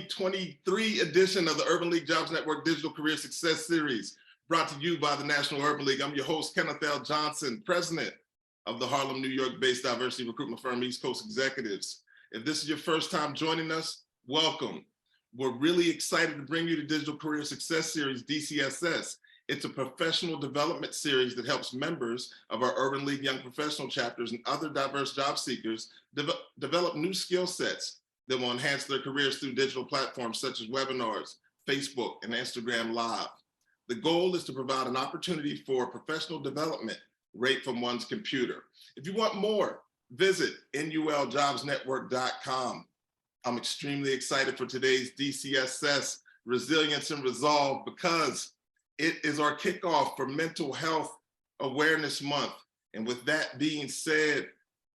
2023 edition of the Urban League Jobs Network Digital Career Success Series, brought to you by the National Urban League. I'm your host, Kenneth L. Johnson, president of the Harlem, New York-based diversity recruitment firm, East Coast Executives. If this is your first time joining us, welcome. We're really excited to bring you the Digital Career Success Series, DCSS. It's a professional development series that helps members of our Urban League Young Professional chapters and other diverse job seekers develop new skill sets that will enhance their careers through digital platforms such as webinars, Facebook, and Instagram Live. The goal is to provide an opportunity for professional development right from one's computer. If you want more, visit nuljobsnetwork.com. I'm extremely excited for today's DCSS, Resilience and Resolve, because it is our kickoff for Mental Health Awareness Month. And with that being said,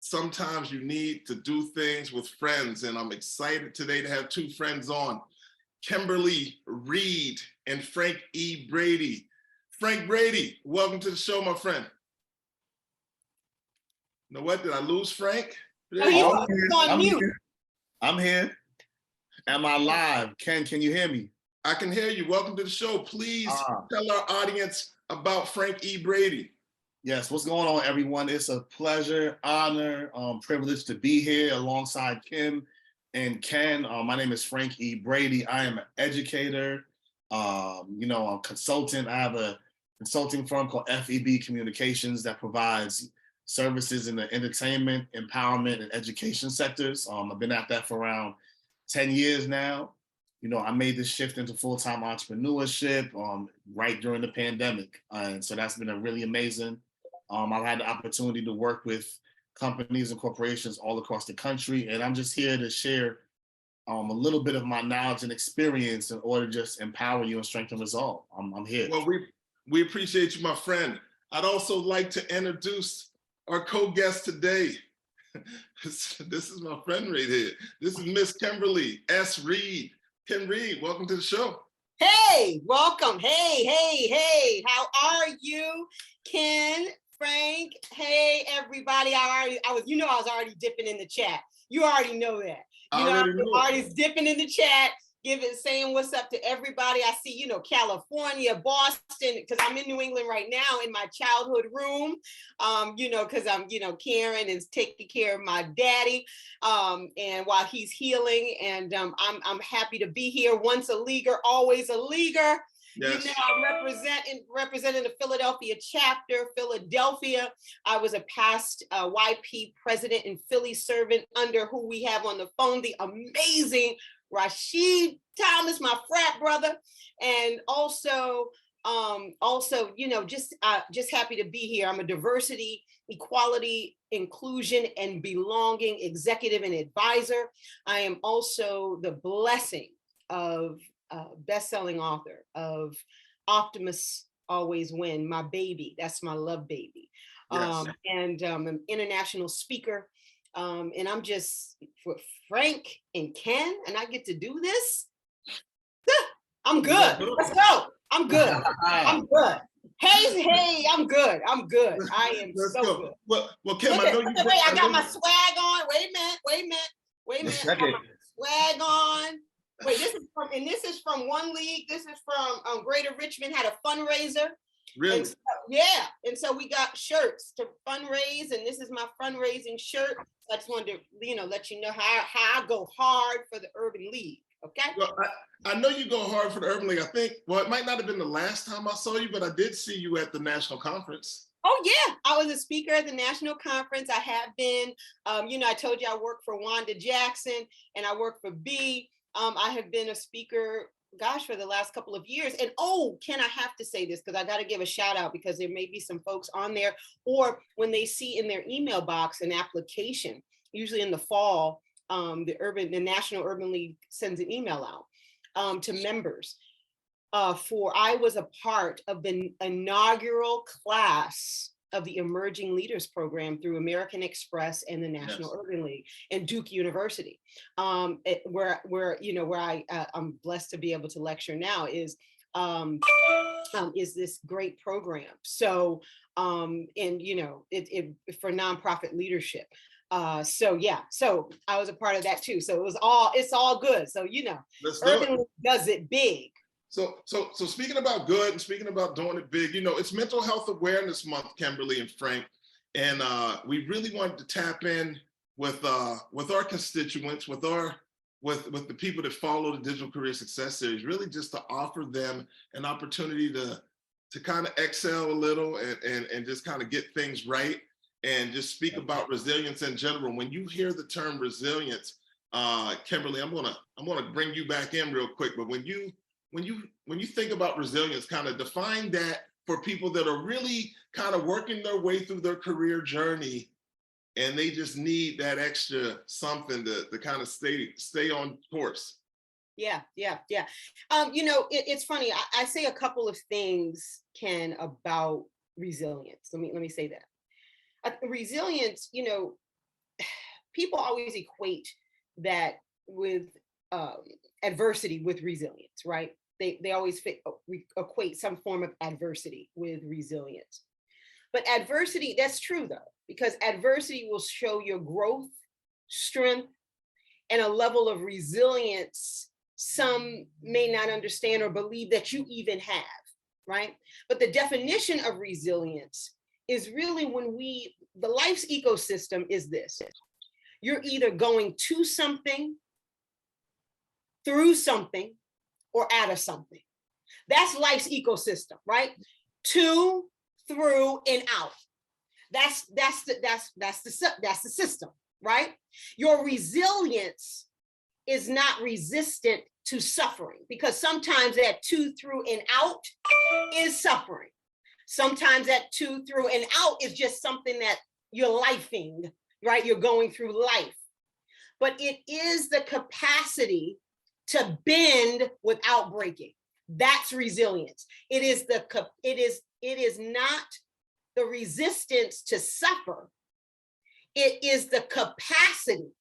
sometimes you need to do things with friends, and I'm excited today to have two friends on, Kimberly Reed and Frank E. Brady. Frank Brady, welcome to the show, my friend. You know what, did I lose Frank? I'm here. Am I live? Can you hear me? I can hear you. Welcome to the show. Please tell our audience about Frank E. Brady. Yes, what's going on, everyone? It's a pleasure, honor, privilege to be here alongside Kim and Ken. My name is Frank E. Brady. I am an educator, I'm a consultant. I have a consulting firm called FEB Communications that provides services in the entertainment, empowerment, and education sectors. I've been at that for around 10 years now. I made this shift into full-time entrepreneurship right during the pandemic. And so that's been a really amazing. I've had the opportunity to work with companies and corporations all across the country. And I'm just here to share a little bit of my knowledge and experience in order to just empower you and strengthen resolve. I'm here. Well, we appreciate you, my friend. I'd also like to introduce our co-guest today. This is my friend right here. This is Miss Kimberly S. Reed. Kim Reed, welcome to the show. Hey, welcome. Hey. How are you, Ken, Frank? Hey, everybody. I was already dipping in the chat. You already know that. I was already dipping in the chat, saying what's up to everybody. I see, California, Boston, because I'm in New England right now in my childhood room, because I'm, Karen is taking care of my daddy, and while he's healing, and I'm happy to be here. Once a leaguer, always a leaguer. Yes. I'm representing the Philadelphia chapter. Philadelphia. I was a past YP president and Philly servant under who we have on the phone, the amazing Rashid Thomas, my frat brother, and also, just happy to be here. I'm a diversity, equality, inclusion, and belonging executive and advisor. I am also the blessing of best-selling author of Optimists Always Win, my baby. That's my love baby. Yes. And I'm an international speaker. And I'm just for Frank and Ken, and I get to do this. I'm good. Let's go. I'm good. I'm good. Hey, I'm good. I am Let's so go. good. Well, Kim, I know you. Wait, I got my swag on. Wait a minute. I got my swag on. Wait, this is from One League. This is from Greater Richmond. Had a fundraiser. Really? And so we got shirts to fundraise, and this is my fundraising shirt. I just wanted to, let you know how I go hard for the Urban League. Okay. Well, I know you go hard for the Urban League. I think, it might not have been the last time I saw you, but I did see you at the national conference. Oh yeah, I was a speaker at the national conference. I have been, I told you I work for Wanda Jackson and I work for B. I have been a speaker, for the last couple of years. And Ken, I have to say this because I got to give a shout out because there may be some folks on there, or when they see in their email box an application, usually in the fall, the National Urban League sends an email out to members. I was a part of the inaugural class of the Emerging Leaders Program through American Express and the National Urban League and Duke University, where I'm blessed to be able to lecture now is this great program. So, for nonprofit leadership. So yeah, so I was a part of that too. So it's all good. So Let's do it. Urban League does it big. So speaking about good and speaking about doing it big, it's Mental Health Awareness Month, Kimberly and Frank, and we really wanted to tap in with our constituents, with the people that follow the Digital Career Success Series, really just to offer them an opportunity to kind of excel a little and just kind of get things right and just speak about resilience in general. When you hear the term resilience, Kimberly, I'm gonna bring you back in real quick, but when you think about resilience, kind of define that for people that are really kind of working their way through their career journey and they just need that extra something to kind of stay on course. Yeah. It's funny. I say a couple of things, Ken, about resilience. Let me say that. Resilience, people always equate that with adversity with resilience, right? They always equate some form of adversity with resilience. But adversity, that's true though, because adversity will show your growth, strength, and a level of resilience some may not understand or believe that you even have, right? But the definition of resilience is really the life's ecosystem is this. You're either going to something, through something, or out of something. That's life's ecosystem, right? To, through, and out. That's the system, right? Your resilience is not resistant to suffering, because sometimes that to, through, and out is suffering. Sometimes that to, through, and out is just something that you're lifing, right? You're going through life. But it is the capacity to bend without breaking. That's resilience. It is not the resistance to suffer. It is the capacity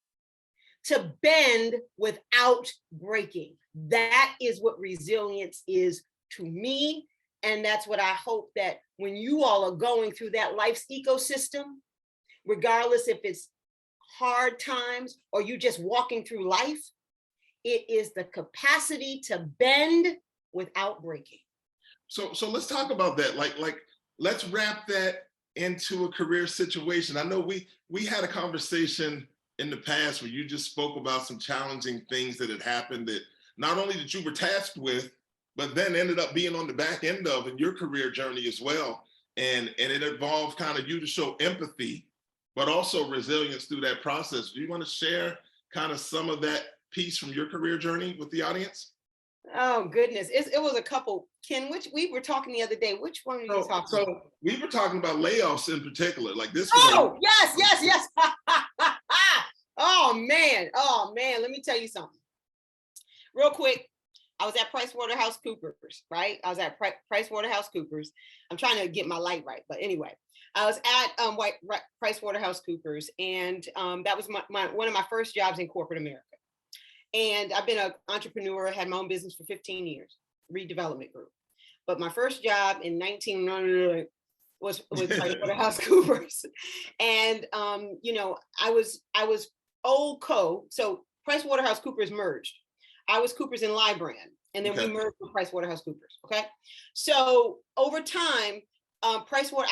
to bend without breaking. That is what resilience is to me. And that's what I hope that when you all are going through that life's ecosystem, regardless if it's hard times or you just walking through life, it is the capacity to bend without breaking. So let's talk about that. Like let's wrap that into a career situation. I know we had a conversation in the past where you just spoke about some challenging things that had happened that not only that you were tasked with, but then ended up being on the back end of in your career journey as well. And it involved kind of you to show empathy, but also resilience through that process. Do you want to share kind of some of that piece from your career journey with the audience? Oh goodness, it was a couple. Ken, which we were talking the other day. Which one were you talking about? So we were talking about layoffs in particular. Like this. Oh yes. Oh man. Let me tell you something. Real quick, I was at PricewaterhouseCoopers, right? I was at PricewaterhouseCoopers. I'm trying to get my light right, but anyway, I was at PricewaterhouseCoopers, and that was one of my first jobs in corporate America. And I've been an entrepreneur, had my own business for 15 years, redevelopment group. But my first job in 1999 was with PricewaterhouseCoopers. And, I was old co. So PricewaterhouseCoopers merged. I was Coopers and Lybrand, and then we merged with PricewaterhouseCoopers, okay? So over time, I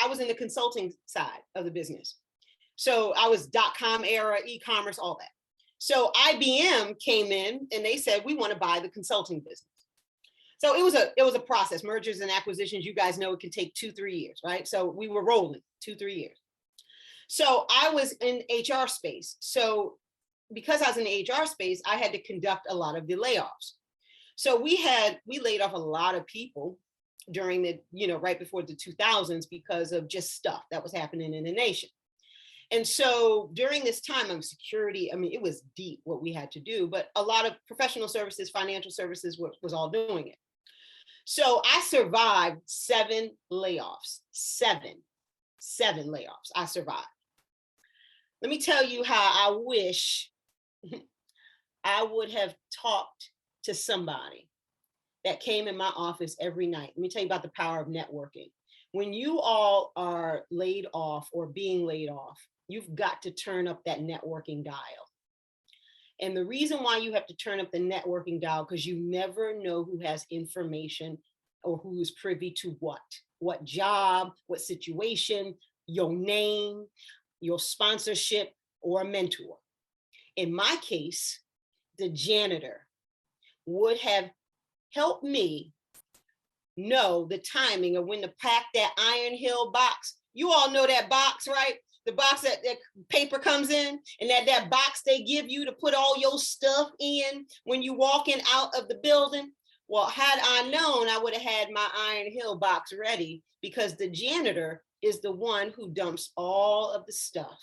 was in the consulting side of the business. So I was .com era, e-commerce, all that. So IBM came in and they said, we want to buy the consulting business. So it was a process. Mergers and acquisitions, you guys know it can take 2-3 years, right? So we were rolling 2-3 years. So I was in HR space. So because I was in the HR space, I had to conduct a lot of the layoffs. So we laid off a lot of people during the, right before the 2000s because of just stuff that was happening in the nation. And so during this time of security, I mean, it was deep what we had to do, but a lot of professional services, financial services was all doing it. So I survived 7 layoffs, seven layoffs. I survived. Let me tell you how I wish I would have talked to somebody that came in my office every night. Let me tell you about the power of networking. When you all are laid off or being laid off, you've got to turn up that networking dial. And the reason why you have to turn up the networking dial, because you never know who has information or who is privy to what job, what situation, your name, your sponsorship, or a mentor. In my case, the janitor would have helped me know the timing of when to pack that Iron Hill box. You all know that box, right? The box that paper comes in, and that box they give you to put all your stuff in when you walking out of the building. Well, had I known, I would have had my Iron Hill box ready, because the janitor is the one who dumps all of the stuff,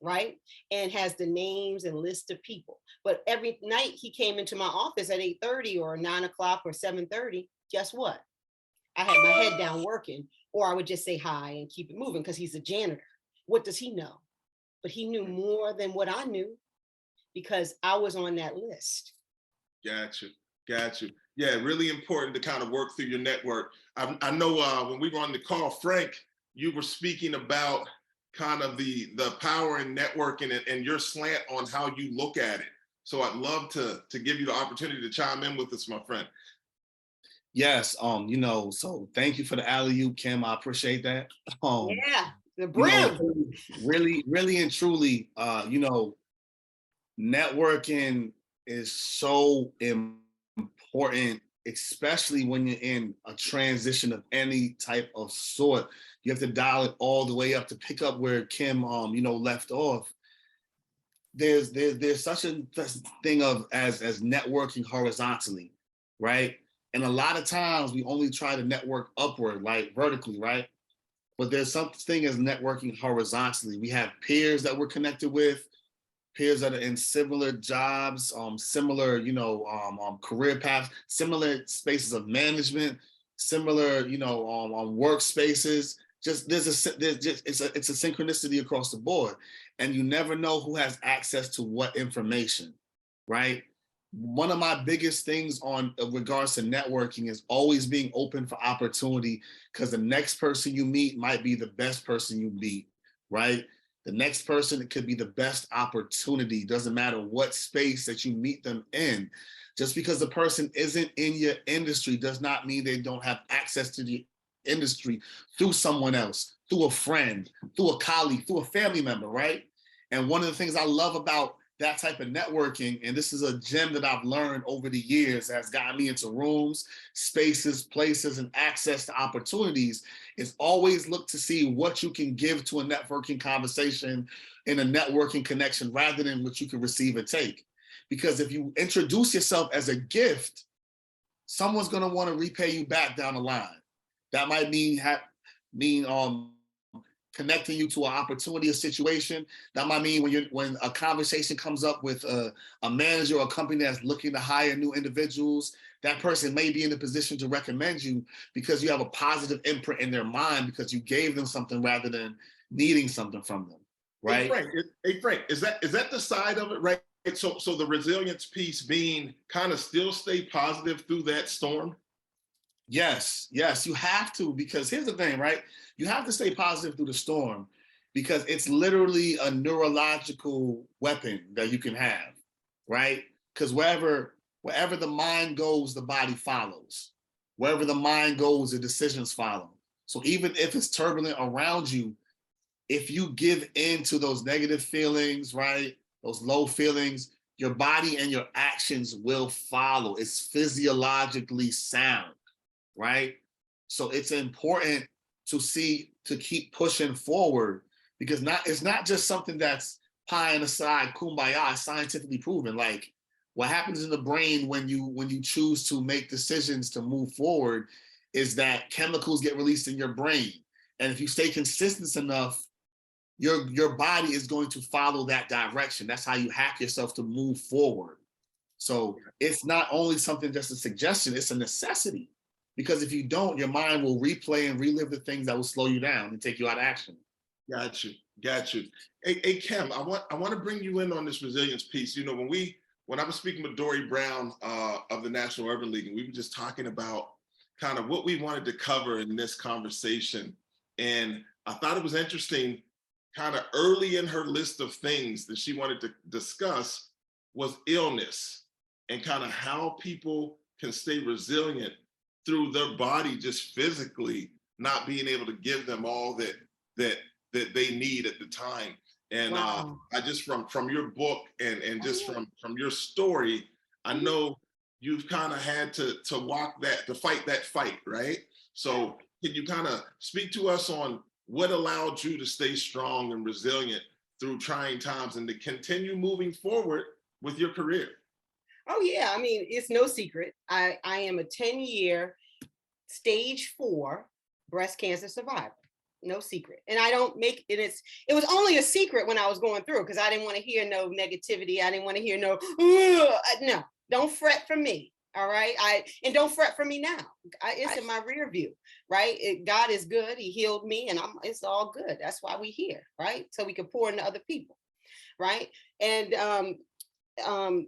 right? And has the names and list of people. But every night he came into my office at 8:30 or 9 o'clock or 7:30, guess what? I had my head down working, or I would just say hi and keep it moving, because he's a janitor. What does he know? But he knew more than what I knew, because I was on that list. Got you. Yeah, really important to kind of work through your network. I know when we were on the call, Frank, you were speaking about kind of the power in networking and your slant on how you look at it. So I'd love to give you the opportunity to chime in with us, my friend. Yes, so thank you for the alley-oop, Kim. I appreciate that. Yeah, the brim. Really, really and truly, networking is so important, especially when you're in a transition of any type of sort. You have to dial it all the way up to pick up where Kim, left off. There's such a thing as networking horizontally, right? And a lot of times we only try to network upward, like vertically, right? But there's something as networking horizontally. We have peers that we're connected with, peers that are in similar jobs, similar, career paths, similar spaces of management, similar, workspaces. It's a synchronicity across the board, and you never know who has access to what information, right? One of my biggest things on regards to networking is always being open for opportunity, because the next person you meet might be the best person you meet, right? The next person, it could be the best opportunity. Doesn't matter what space that you meet them in. Just because the person isn't in your industry does not mean they don't have access to the industry through someone else, through a friend, through a colleague, through a family member, right? And one of the things I love about that type of networking, and this is a gem that I've learned over the years, has gotten me into rooms, spaces, places, and access to opportunities, is always look to see what you can give to a networking conversation in a networking connection rather than what you can receive and take. Because if you introduce yourself as a gift, someone's gonna wanna repay you back down the line. That might mean connecting you to an opportunity or situation. That might mean when a conversation comes up with a manager or a company that's looking to hire new individuals, that person may be in a position to recommend you because you have a positive imprint in their mind, because you gave them something rather than needing something from them, right? Hey Frank, is that the side of it, right? So the resilience piece being kind of still stay positive through that storm? Yes, you have to, because here's the thing, right? You have to stay positive through the storm, because it's literally a neurological weapon that you can have, right? Because wherever the mind goes, the body follows. Wherever the mind goes, the decisions follow. So even if it's turbulent around you, if you give in to those negative feelings, right? Those low feelings, your body and your actions will follow. It's physiologically sound, right? So it's important to keep pushing forward, because it's not just something that's pie in the side, kumbaya, scientifically proven. Like, what happens in the brain when you choose to make decisions to move forward is that chemicals get released in your brain. And if you stay consistent enough, your body is going to follow that direction. That's how you hack yourself to move forward. So it's not only something just a suggestion, it's a necessity. Because if you don't, your mind will replay and relive the things that will slow you down and take you out of action. Got you. Hey Kim, I want to bring you in on this resilience piece. You know, when I was speaking with Dory Brown of the National Urban League, and we were just talking about kind of what we wanted to cover in this conversation. And I thought it was interesting kind of early in her list of things that she wanted to discuss was illness and kind of how people can stay resilient through their body just physically not being able to give them all that they need at the time. And Wow. I just from your book and just from your story, I know you've kind of had to walk that, to fight that fight, right? So can you kind of speak to us on what allowed you to stay strong and resilient through trying times and to continue moving forward with your career? Oh yeah, I mean, it's no secret. I am a 10-year stage 4 breast cancer survivor. No secret. And I don't make it, it was only a secret when I was going through, because I didn't want to hear no negativity. I didn't want to hear no, no, don't fret for me. All right. And don't fret for me now. It's in my rear view, right? God is good. He healed me and it's all good. That's why we here, right? So we can pour into other people, right? And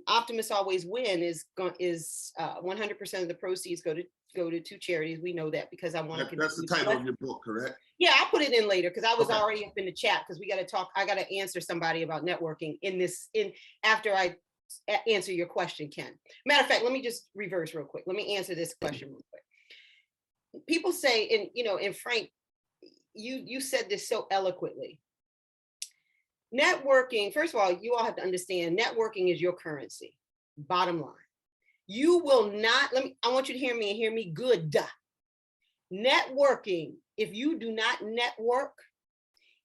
Optimists Always Win is 100% of the proceeds go to 2 charities. We know that because I want to. That's the title of your book, correct? Yeah, I'll put it in later because I was Okay. already up in the chat because we got to talk. I got to answer somebody about networking after I answer your question, Ken. Matter of fact, let me just reverse real quick. Let me answer this question real quick. People say, and Frank, you said this so eloquently. Networking, first of all, you all have to understand networking is your currency. Bottom line. You will not, I want you to hear me and hear me good. Networking, if you do not network,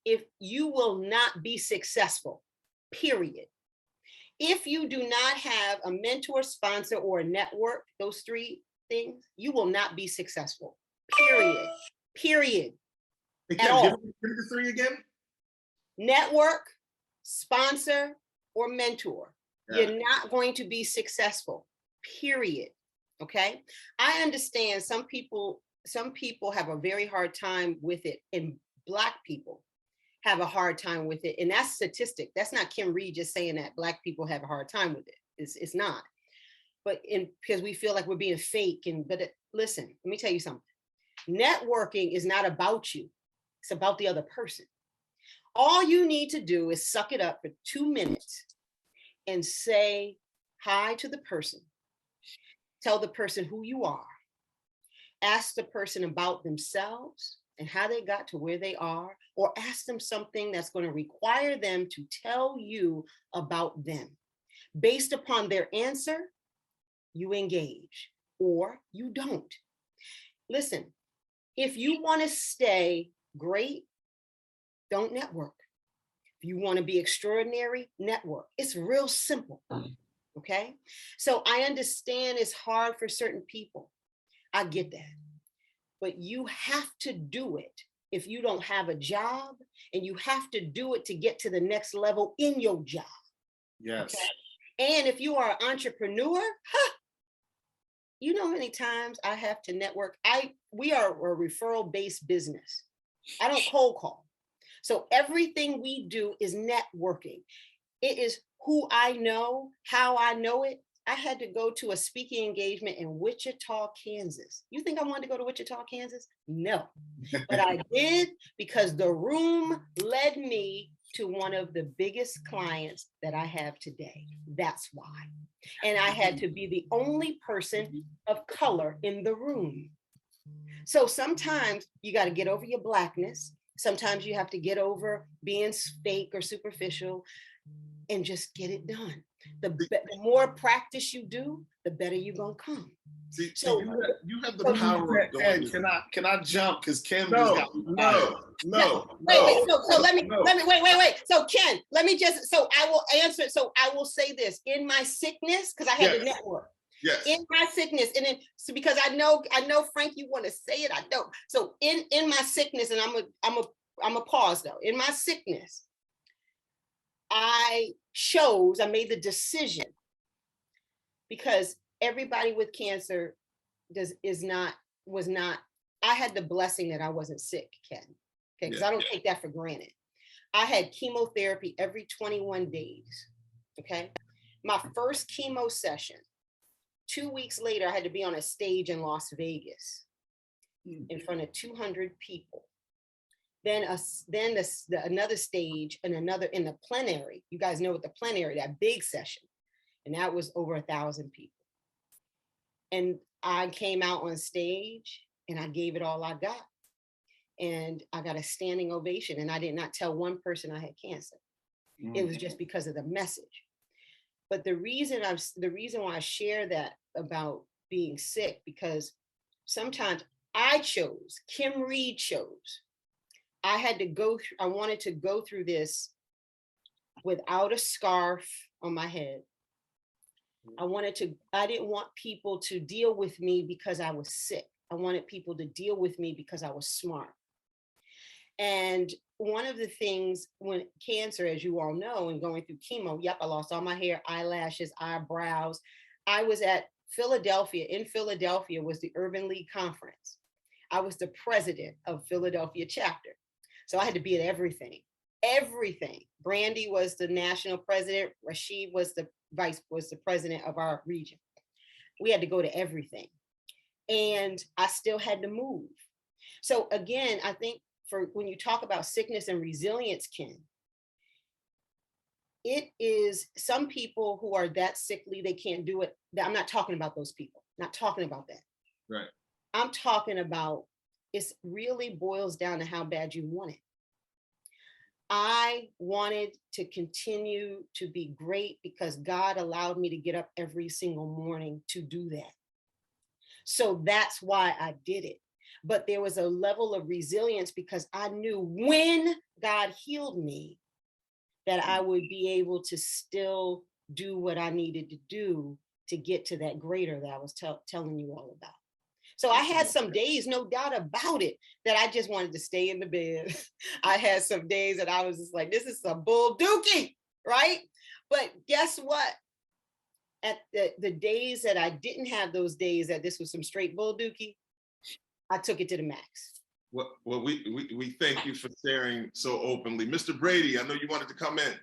if you will not be successful, period. If you do not have a mentor, sponsor, or a network, those 3 things, you will not be successful, period. Period. Hey, At Kim, all. give me the 3 again. Network, sponsor, or mentor. Yeah. You're not going to be successful, period. Okay. I understand some people have a very hard time with it, and Black people have a hard time with it. And that's statistic. That's not Kim Reed just saying that Black people have a hard time with it. It's not. But because we feel like we're being fake. Listen, let me tell you something. Networking is not about you. It's about the other person. All you need to do is suck it up for 2 minutes and say hi to the person. Tell the person who you are. Ask the person about themselves and how they got to where they are, or ask them something that's going to require them to tell you about them. Based upon their answer, you engage or you don't. Listen, if you want to stay great, don't network. If you want to be extraordinary, network. It's real simple. Okay. So I understand it's hard for certain people. I get that. But you have to do it if you don't have a job, and you have to do it to get to the next level in your job. Yes. Okay? And if you are an entrepreneur, you know how many times I have to network. We are a referral-based business. I don't cold call. So everything we do is networking. It is who I know, how I know it. I had to go to a speaking engagement in Wichita, Kansas. You think I wanted to go to Wichita, Kansas? No, but I did because the room led me to one of the biggest clients that I have today. That's why. And I had to be the only person of color in the room. So sometimes you got to get over your Blackness. Sometimes you have to get over being fake or superficial and just get it done. The more practice you do, the better you're gonna come. See, So you have the power of doing this. Can I jump? Because Kim No. Wait. So let me wait. So Ken, so I will answer. So I will say this in my sickness, because I had to network. Yes. In my sickness, and then so because I know Frank, you want to say it. I don't. So in my sickness, and I'm a pause though. In my sickness, I made the decision, because everybody with cancer was not, I had the blessing that I wasn't sick, Ken. Okay, because I don't take that for granted. I had chemotherapy every 21 days. Okay. My first chemo session, 2 weeks later, I had to be on a stage in Las Vegas in front of 200 people. Then another stage and another in the plenary. You guys know what the plenary, that big session, and that was over 1,000 people. And I came out on stage and I gave it all I got. And I got a standing ovation. And I did not tell one person I had cancer. It was just because of the message. But the reason why I share that about being sick, because sometimes Kim Reed chose. I wanted to go through this without a scarf on my head. I didn't want people to deal with me because I was sick. I wanted people to deal with me because I was smart. And one of the things when cancer, as you all know, and going through chemo, yep, I lost all my hair, eyelashes, eyebrows. I was at Philadelphia. In Philadelphia was the Urban League Conference. I was the president of Philadelphia chapter. So I had to be at everything. Brandy was the national president. Rashid was the president of our region. We had to go to everything. And I still had to move. So again, I think for when you talk about sickness and resilience, Ken, it is some people who are that sickly, they can't do it. I'm not talking about those people, not talking about that. Right. I'm talking about, it really boils down to how bad you want it. I wanted to continue to be great because God allowed me to get up every single morning to do that. So that's why I did it. But there was a level of resilience because I knew when God healed me that I would be able to still do what I needed to do to get to that greater that I was telling you all about. So I had some days, no doubt about it, that I just wanted to stay in the bed. I had some days that I was just like, this is some bull dookie, right? But guess what? At the days that I didn't have those days that this was some straight bull dookie, I took it to the max. Well, we thank you for sharing so openly. Mr. Brady, I know you wanted to come in.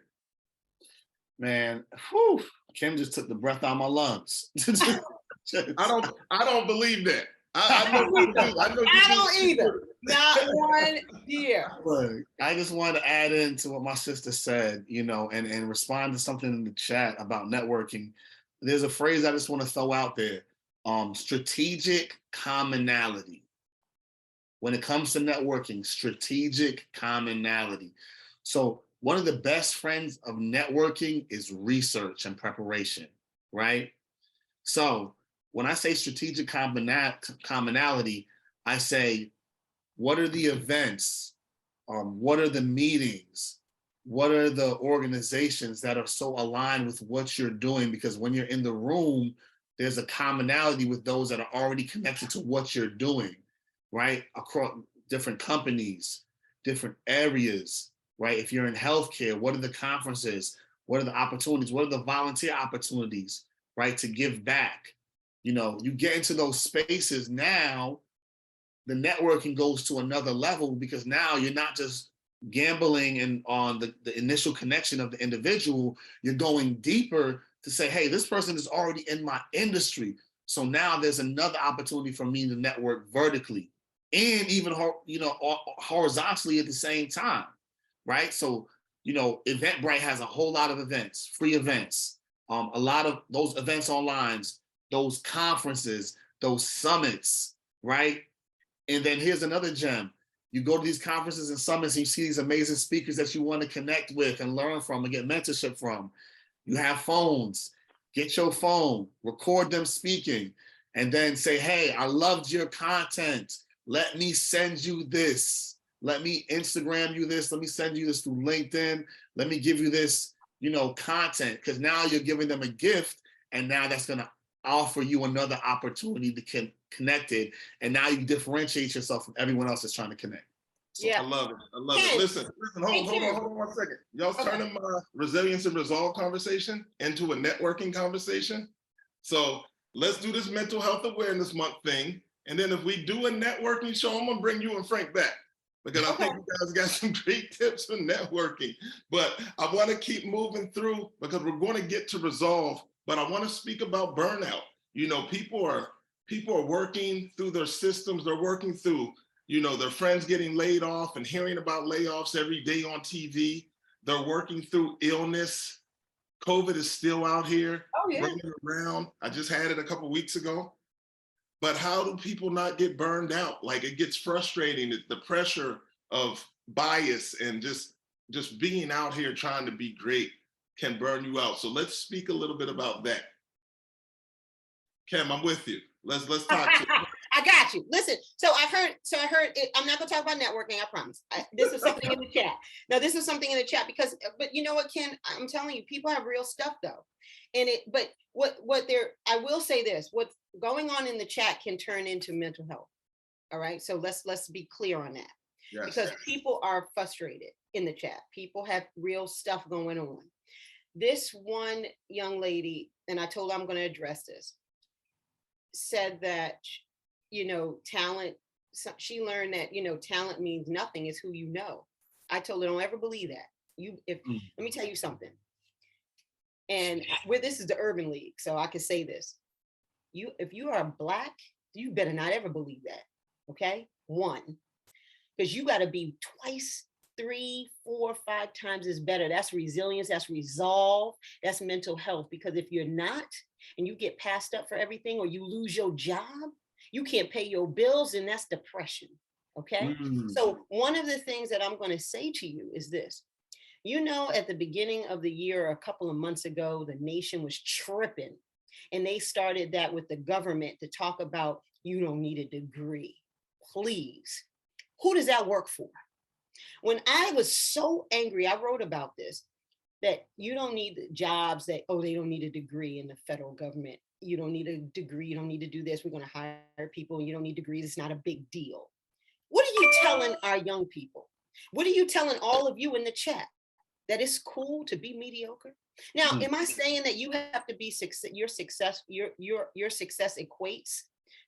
Man, whew, Kim just took the breath out of my lungs. I don't believe that. I know you do. I don't either. Not one dear. Look, I just wanted to add into what my sister said, and respond to something in the chat about networking. There's a phrase I just want to throw out there. Strategic commonality. When it comes to networking, strategic commonality. So one of the best friends of networking is research and preparation, right? So when I say strategic commonality, I say, what are the events? What are the meetings? What are the organizations that are so aligned with what you're doing? Because when you're in the room, there's a commonality with those that are already connected to what you're doing, right? Across different companies, different areas, right? If you're in healthcare, what are the conferences? What are the opportunities? What are the volunteer opportunities, right? To give back. You get into those spaces now, the networking goes to another level because now you're not just gambling on the initial connection of the individual, you're going deeper to say, hey, this person is already in my industry. So now there's another opportunity for me to network vertically and even, horizontally at the same time, right? So, Eventbrite has a whole lot of events, free events, a lot of those events online, those conferences, those summits, right? And then here's another gem. You go to these conferences and summits and you see these amazing speakers that you want to connect with and learn from and get mentorship from. You have phones, get your phone, record them speaking, and then say, hey, I loved your content. Let me send you this. Let me Instagram you this. Let me send you this through LinkedIn. Let me give you this, content, because now you're giving them a gift, and now that's going to offer you another opportunity to get connected, and now you differentiate yourself from everyone else that's trying to connect. So yeah. I love it. Listen, hold on 1 second. Y'all turning my resilience and resolve conversation into a networking conversation. So let's do this mental health awareness month thing. And then if we do a networking show, I'm gonna bring you and Frank back because I think you guys got some great tips for networking. But I wanna keep moving through because we're gonna get to resolve, but I wanna speak about burnout. People are working through their systems. They're working through their friends getting laid off and hearing about layoffs every day on TV. They're working through illness. COVID is still out here running around. I just had it a couple of weeks ago. But how do people not get burned out? Like, it gets frustrating. The pressure of bias and just being out here trying to be great can burn you out. So let's speak a little bit about that. Kim, I'm with you. Let's talk. I got you. Listen, so I heard it. I'm not gonna talk about networking, I promise. This is something in the chat. Now, this is something in the chat because, but you know what, Ken, I'm telling you, people have real stuff though. But I will say this, what's going on in the chat can turn into mental health. All right. So let's be clear on that. Yes. Because people are frustrated in the chat. People have real stuff going on. This one young lady, and I told her I'm going to address this, said that, talent, she learned that, talent means nothing, it's who you know. I told her, don't ever believe that. Let me tell you something. And this is the Urban League, so I can say this. If you are Black, you better not ever believe that, okay? One, because you got to be twice, 3, 4, 5 times as better. That's resilience, that's resolve, that's mental health. Because if you're not, and you get passed up for everything, or you lose your job, you can't pay your bills, and that's depression, okay? So one of the things that I'm going to say to you is this. At the beginning of the year, a couple of months ago, the nation was tripping, and they started that with the government to talk about, you don't need a degree, please. Who does that work for? When I was so angry, I wrote about this, that you don't need jobs that, they don't need a degree in the federal government. You don't need a degree. You don't need to do this. We're going to hire people. You don't need degrees. It's not a big deal. What are you telling our young people? What are you telling all of you in the chat? That it's cool to be mediocre? Now, am I saying that you have to be your success equates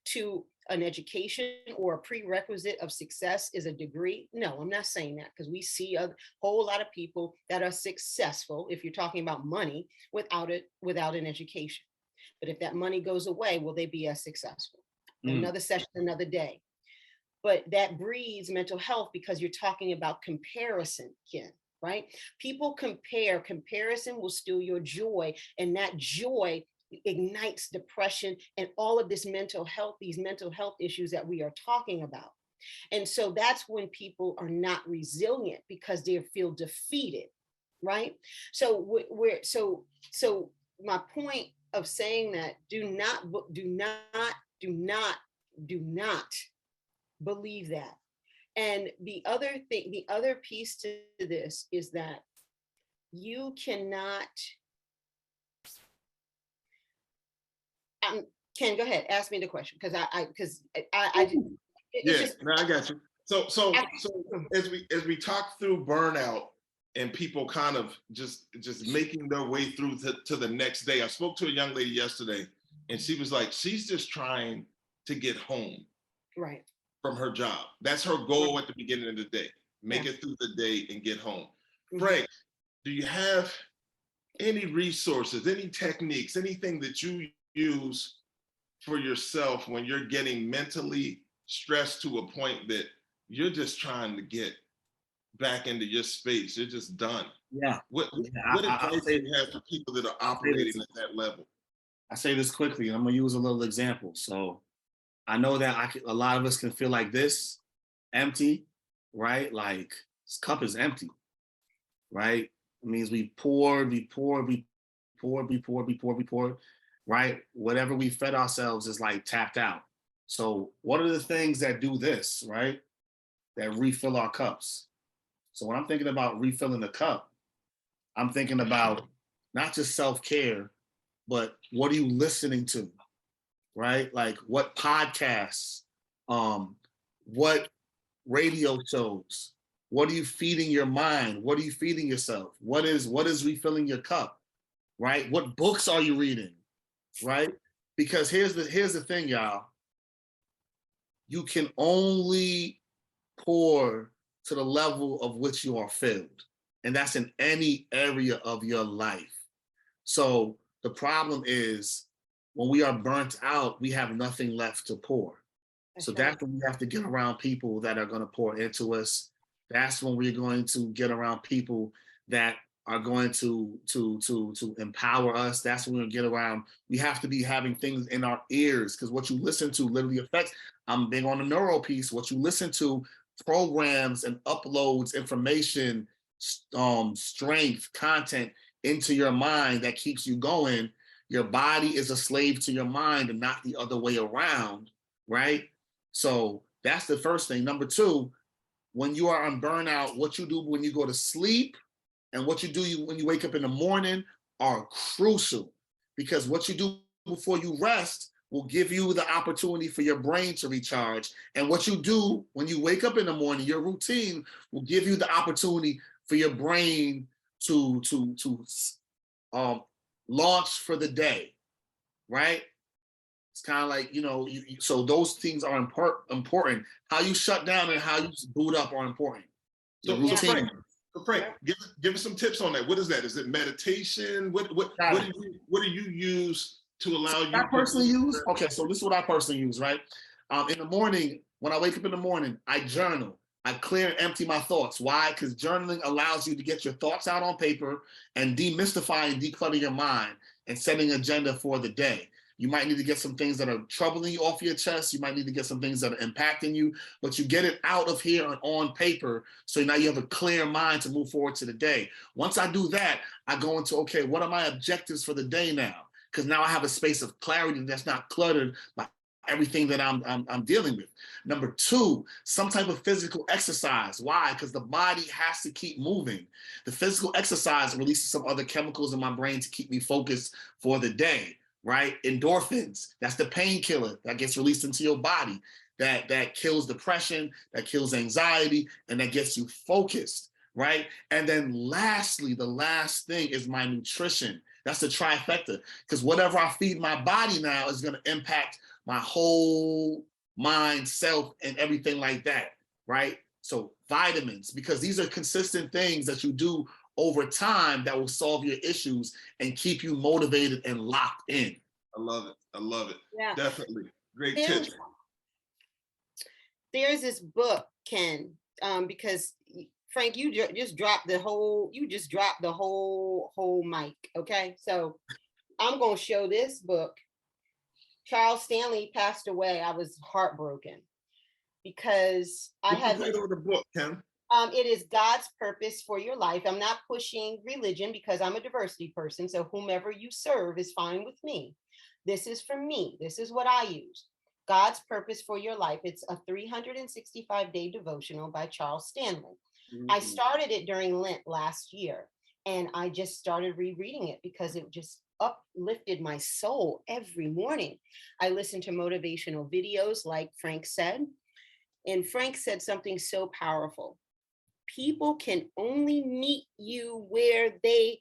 to an education, or a prerequisite of success is a degree? No, I'm not saying that, because we see a whole lot of people that are successful, if you're talking about money, without an education. But if that money goes away, will they be as successful? Another session, another day. But that breeds mental health, because you're talking about comparison, Ken, right? People compare. Comparison will steal your joy, and that joy ignites depression and all of this mental health, these mental health issues that we are talking about. And so that's when people are not resilient, because they feel defeated, right? So so my point of saying that, do not believe that. And the other piece to this is that you cannot. Ken, go ahead. Ask me the question, because I got you. So as we talk through burnout and people kind of just making their way through to the next day, I spoke to a young lady yesterday, and she was like, she's just trying to get home from her job. That's her goal at the beginning of the day. Make it through the day and get home. Frank, do you have any resources, any techniques, anything that you use for yourself when you're getting mentally stressed to a point that you're just trying to get back into your space? You're just done. What advice do you have for people that are operating at that level? I say this quickly, and I'm gonna use a little example. So I know that a lot of us can feel like this, empty, right? Like this cup is empty, right? It means we pour, right? Whatever we fed ourselves is like tapped out. So what are the things that do this, right? That refill our cups. So when I'm thinking about refilling the cup, I'm thinking about not just self-care, but what are you listening to, right? Like what podcasts, what radio shows, what are you feeding your mind? What are you feeding yourself? What is refilling your cup, right? What books are you reading, right? Because here's the thing, y'all. You can only pour to the level of which you are filled. And that's in any area of your life. So the problem is when we are burnt out, we have nothing left to pour. So That's right. that's when we have to get around people that are going to pour into us. That's when we're going to get around people that are going to empower us. That's when we get around. We have to be having things in our ears, because what you listen to literally affects. I'm big on the neuro piece. What you listen to programs and uploads information, strength, content into your mind that keeps you going. Your body is a slave to your mind and not the other way around, right? So that's the first thing. Number two, when you are on burnout, what you do when you go to sleep and what you do when you wake up in the morning are crucial, because what you do before you rest will give you the opportunity for your brain to recharge. And what you do when you wake up in the morning, your routine will give you the opportunity for your brain to launch for the day, right? It's kind of like, so those things are important. How you shut down and how you boot up are important. The So routine. Frank, give us some tips on that. What is that? Is it meditation? What do you use to allow you? I personally use, okay, so this is what I personally use, right? In the morning, when I wake up in the morning, I journal. I clear and empty my thoughts. Why? Because journaling allows you to get your thoughts out on paper and demystify and declutter your mind and setting an agenda for the day. You might need to get some things that are troubling you off your chest. You might need to get some things that are impacting you, but you get it out of here and on paper. So now you have a clear mind to move forward to the day. Once I do that, I go into, okay, what are my objectives for the day now? Because now I have a space of clarity that's not cluttered by everything that I'm dealing with. Number two, some type of physical exercise. Why? Because the body has to keep moving. The physical exercise releases some other chemicals in my brain to keep me focused for the day, right? Endorphins, that's the painkiller that gets released into your body, that kills depression, that kills anxiety, and that gets you focused, right? And then lastly, the last thing is my nutrition. That's the trifecta, because whatever I feed my body now is going to impact my whole mind, self, and everything like that, right? So vitamins, because these are consistent things that you do over time that will solve your issues and keep you motivated and locked in. I love it. I love it. Yeah. Definitely. Great There's, tips. there's this book, Ken, because Frank, you just dropped the whole mic. Okay. So I'm going to show this book. Charles Stanley passed away. I was heartbroken because I had the title of the book, Ken. It is God's Purpose for Your Life. I'm not pushing religion because I'm a diversity person. So whomever you serve is fine with me. This is for me. This is what I use. God's Purpose for Your Life. It's a 365-day devotional by Charles Stanley. Mm-hmm. I started it during Lent last year, and I just started rereading it because it just uplifted my soul every morning. I listened to motivational videos, like Frank said, and Frank said something so powerful. People can only meet you where they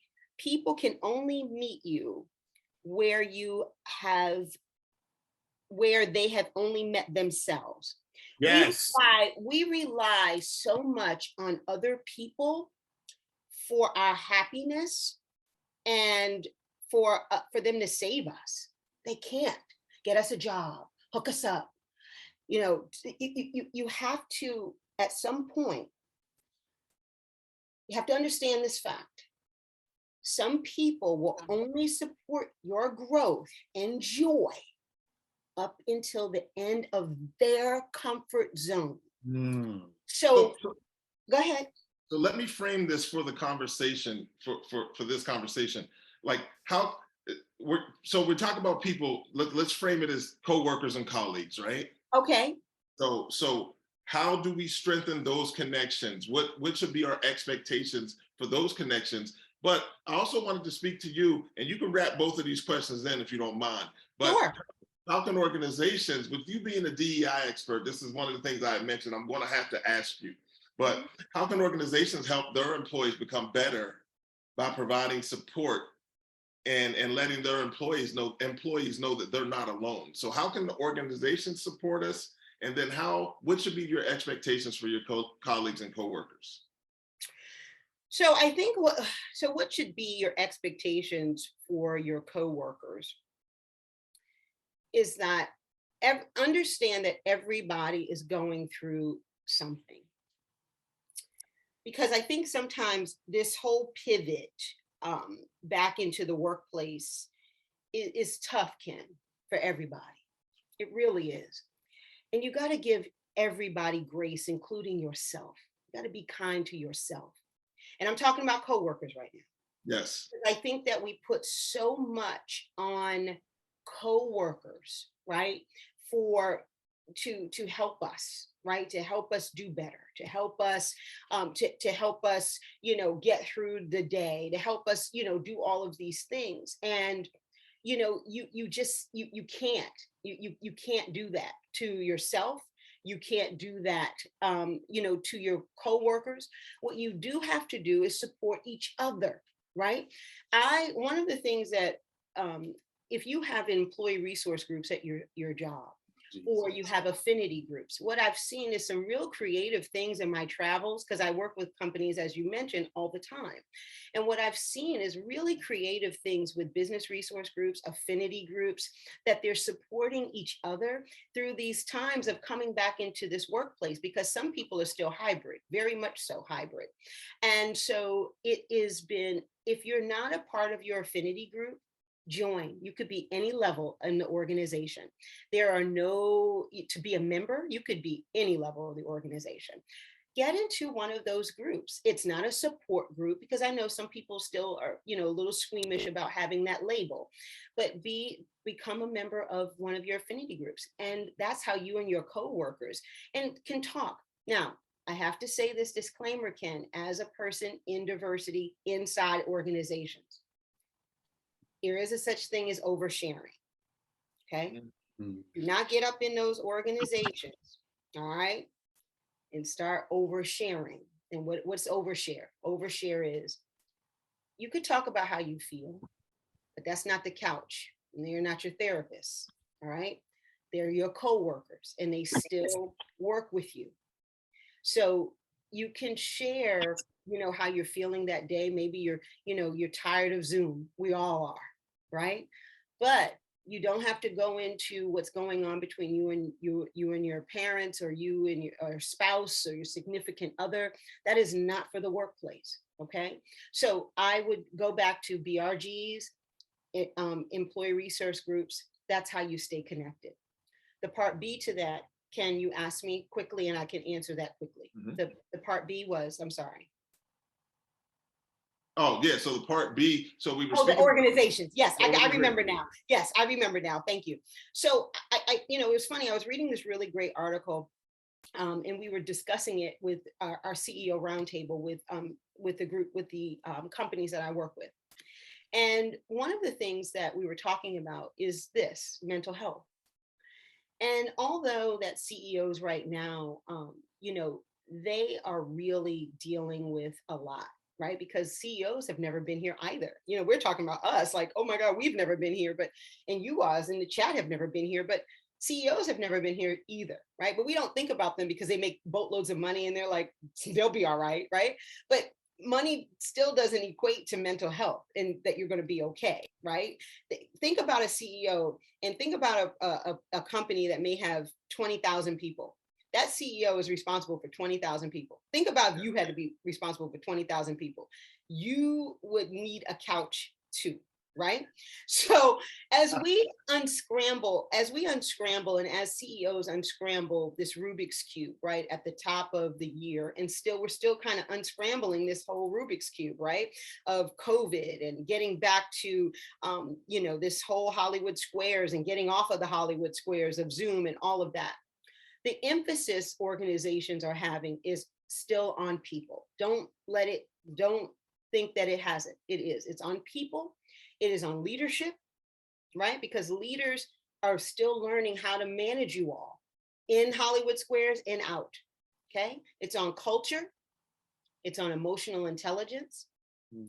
have only met themselves. Yes. We rely so much on other people for our happiness and for them to save us. They can't get us a job, hook us up. You have to, at some point, you have to understand this fact. Some people will only support your growth and joy up until the end of their comfort zone. So go ahead. So let me frame this for the conversation, for this conversation. Like we're talking about people, let's frame it as coworkers and colleagues, right? Okay. So how do we strengthen those connections? What should be our expectations for those connections? But I also wanted to speak to you, and you can wrap both of these questions in if you don't mind. But sure. How can organizations, with you being a DEI expert, this is one of the things I mentioned, I'm going to have to ask you, but how can organizations help their employees become better by providing support and letting their employees know that they're not alone? So how can the organization support us? And then what should be your expectations for your colleagues and coworkers? So I think what should be your expectations for your coworkers is that understand that everybody is going through something. Because I think sometimes this whole pivot back into the workplace is tough, Ken, for everybody. It really is. And you got to give everybody grace, including yourself. You got to be kind to yourself. And I'm talking about coworkers right now. Yes. I think that we put so much on coworkers, right? To help us, right? To help us do better, to help us, to help us, get through the day, to help us, do all of these things. And, you just, you can't do that to yourself. You can't do that, to your coworkers. What you do have to do is support each other, right? One of the things that, if you have employee resource groups at your job, or you have affinity groups, what I've seen is some real creative things in my travels, because I work with companies, as you mentioned, all the time. And what I've seen is really creative things with business resource groups, affinity groups, that they're supporting each other through these times of coming back into this workplace, because some people are still hybrid, very much so hybrid. And so it has been, if you're not a part of your affinity group, join. You could be any level in the organization. To be a member, you could be any level of the organization. Get into one of those groups. It's not a support group, because I know some people still are, a little squeamish about having that label, but become a member of one of your affinity groups. And that's how you and your coworkers can talk. Now, I have to say this disclaimer, Ken, as a person in diversity inside organizations, there is a such thing as oversharing. Okay. Mm-hmm. Do not get up in those organizations. All right. And start oversharing. And what's overshare? Overshare is, you could talk about how you feel, but that's not the couch. And they're not your therapists. All right. They're your coworkers, and they still work with you. So you can share, how you're feeling that day. Maybe you're tired of Zoom. We all are. Right? But you don't have to go into what's going on between you and your parents, or you and your spouse, or your significant other. That is not for the workplace. Okay. So I would go back to BRGs, employee resource groups. That's how you stay connected. The part B to that, can you ask me quickly, and I can answer that quickly. Mm-hmm. The part B was, I'm sorry. Oh, yeah. So the part B, so we were the organizations. Yes, I remember now. Yes, I remember now. Thank you. So it was funny. I was reading this really great article, and we were discussing it with our CEO roundtable with the group, with the companies that I work with. And one of the things that we were talking about is this mental health. And although that CEOs right now, they are really dealing with a lot. Right? Because CEOs have never been here either. We're talking about us like, oh my God, we've never been here, and you guys in the chat have never been here, but CEOs have never been here either. Right? But we don't think about them because they make boatloads of money and they're like, they'll be all right. Right? But money still doesn't equate to mental health and that you're going to be okay. Right? Think about a CEO, and think about a company that may have 20,000 people. That CEO is responsible for 20,000 people. Think about if you had to be responsible for 20,000 people. You would need a couch too, right? So as we unscramble, and as CEOs unscramble this Rubik's Cube, right, at the top of the year, and we're still kind of unscrambling this whole Rubik's Cube, right, of COVID, and getting back to, this whole Hollywood Squares, and getting off of the Hollywood Squares of Zoom and all of that. The emphasis organizations are having is still on people. Don't think that it hasn't. It is. It's on people. It is on leadership, right? Because leaders are still learning how to manage you all in Hollywood Squares and out. Okay. It's on culture. It's on emotional intelligence,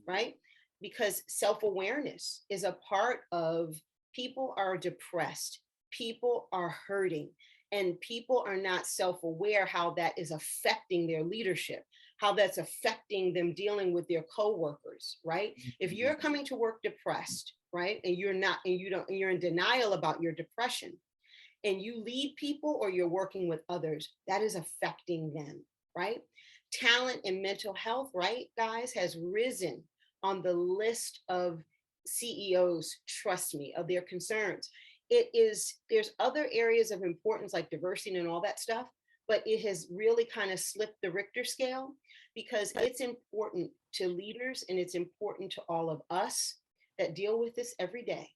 right? Because self-awareness is a part of, people are depressed. People are hurting. And people are not self-aware how that is affecting their leadership, how that's affecting them dealing with their coworkers, right? If you're coming to work depressed, right, and you're in denial about your depression, and you lead people or you're working with others, that is affecting them, right? Talent and mental health, right, guys, has risen on the list of CEOs, trust me, of their concerns. There's other areas of importance like diversity and all that stuff, but it has really kind of slipped the Richter scale because it's important to leaders and it's important to all of us that deal with this every day,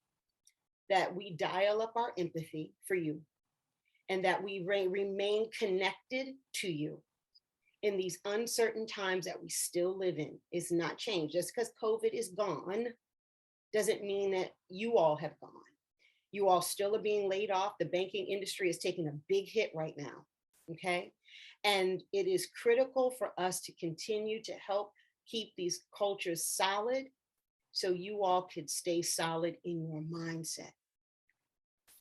that we dial up our empathy for you and that we remain connected to you in these uncertain times that we still live in. Is not changed. Just because COVID is gone doesn't mean that you all have gone. You all still are being laid off. The banking industry is taking a big hit right now, okay? And it is critical for us to continue to help keep these cultures solid so you all could stay solid in your mindset.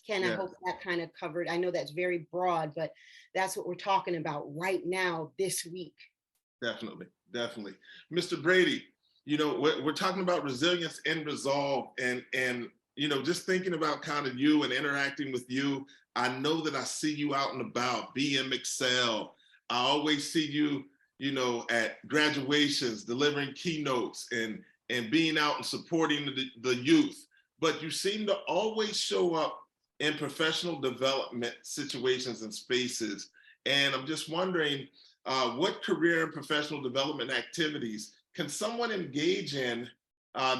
Ken, I Yeah. hope that kind of covered. I know that's very broad, but that's what we're talking about right now, this week. Definitely, definitely. Mr. Brady, you know, we're talking about resilience and resolve, and you know, just thinking about kind of you and interacting with you, I know that I see you out and about, BM Excel. I always see you, you know, at graduations, delivering keynotes and being out and supporting the youth. But you seem to always show up in professional development situations and spaces. And I'm just wondering, what career and professional development activities can someone engage in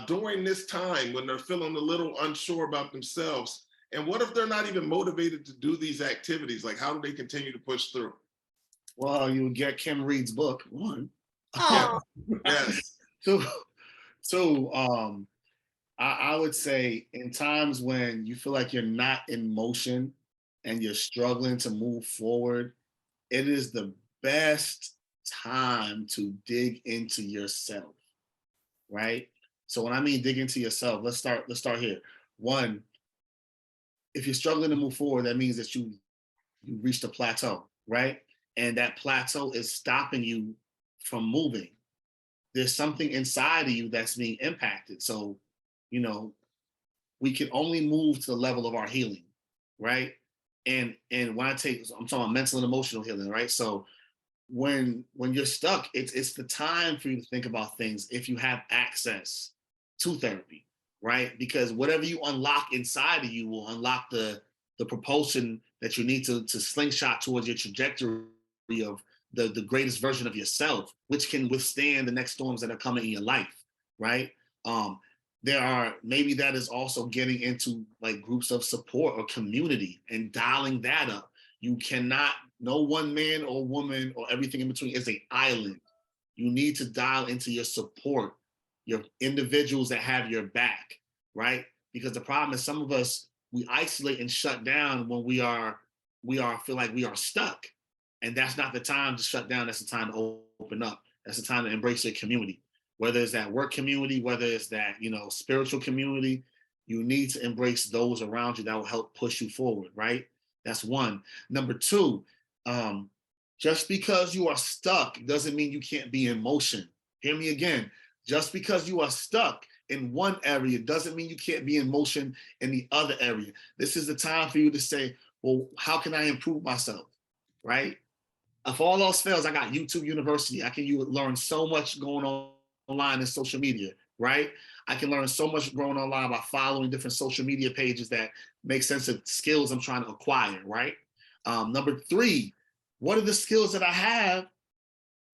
during this time when they're feeling a little unsure about themselves? And what if they're not even motivated to do these activities? Like, how do they continue to push through? Well, you would get Kim Reed's book, one. Oh, Yes. So, so I would say in times when you feel like you're not in motion and you're struggling to move forward, it is the best time to dig into yourself, right? So when I mean dig into yourself, let's start here. One, if you're struggling to move forward, that means that you reached a plateau, right? And that plateau is stopping you from moving. There's something inside of you that's being impacted. So, you know, we can only move to the level of our healing, right? And when I'm talking about mental and emotional healing, right? So when you're stuck, it's the time for you to think about things if you have access to therapy, right? Because whatever you unlock inside of you will unlock the propulsion that you need to slingshot towards your trajectory of the greatest version of yourself, which can withstand the next storms that are coming in your life, right? There are, maybe that is also getting into like groups of support or community and dialing that up. You cannot, no one man or woman or everything in between is an island. You need to dial into your support, your individuals that have your back, right? Because the problem is some of us, we isolate and shut down when we feel like we are stuck. And that's not the time to shut down. That's the time to open up. That's the time to embrace your community. Whether it's that work community, whether it's that, you know, spiritual community, you need to embrace those around you that will help push you forward, right? That's one. Number two, just because you are stuck doesn't mean you can't be in motion. Hear me again. Just because you are stuck in one area doesn't mean you can't be in motion in the other area. This is the time for you to say, well, how can I improve myself, right? If all else fails, I got YouTube University. I can learn so much going on online and social media, right? I can learn so much growing online by following different social media pages that make sense of skills I'm trying to acquire, right? Number three, what are the skills that I have